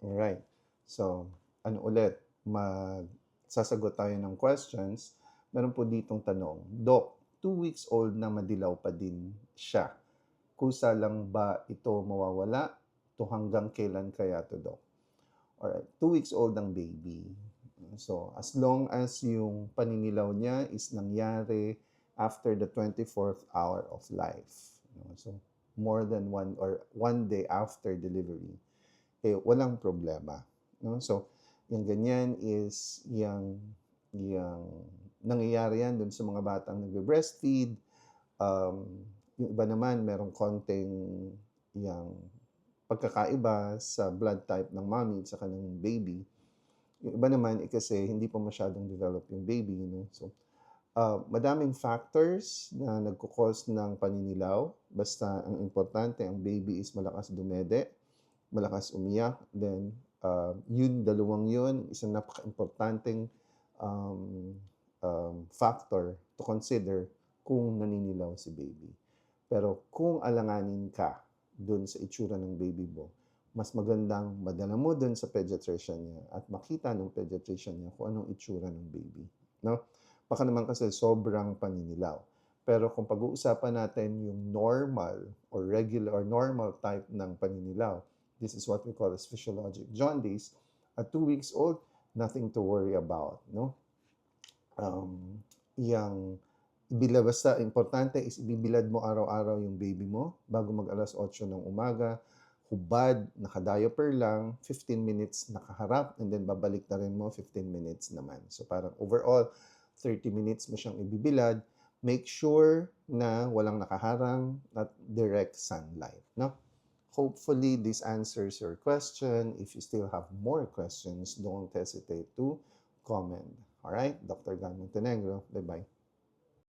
Alright. So, ano ulit, magsasagot tayo ng questions. Meron po ditong tanong, Doc, 2 weeks old na madilaw pa din siya. Kusa lang ba ito mawawala? To hanggang kailan kaya to, Doc? Alright, 2 weeks old ang baby. So, as long as yung paninilaw niya is nangyari after the 24th hour of life. So, more than 1 day after delivery, walang problema. So, yung ganyan is yung nangyayari yan dun sa mga batang nagbe-breastfeed. Yung iba naman, merong konting yung pagkakaiba sa blood type ng mommy at saka ng baby. Yung iba naman, kasi hindi pa masyadong develop yung baby. So, madaming factors na nagkukos ng paninilaw. Basta ang importante, ang baby is malakas dumede, malakas umiyak. Then, dalawang yun, isang napaka-importanting factor to consider kung naninilaw si baby. Pero kung alanganin ka dun sa itsura ng baby mo, mas magandang madala mo dun sa pediatrician niya at makita ng pediatrician niya kung anong itsura ng baby. No? Baka naman kasi sobrang paninilaw. Pero kung pag-uusapan natin yung normal or regular or normal type ng paninilaw, this is what we call as physiologic jaundice. At 2 weeks old, nothing to worry about. No? Yang basta importante is ibibilad mo araw-araw yung baby mo bago mag alas 8 ng umaga. Hubad, naka-diaper lang, 15 minutes nakaharap, and then babalik na rin mo, 15 minutes naman. So parang overall, 30 minutes mo siyang ibibilad. Make sure na walang nakaharang at direct sunlight. No? Hopefully, this answers your question. If you still have more questions, don't hesitate to comment. All right? Dr. Gan Montenegro. Bye-bye.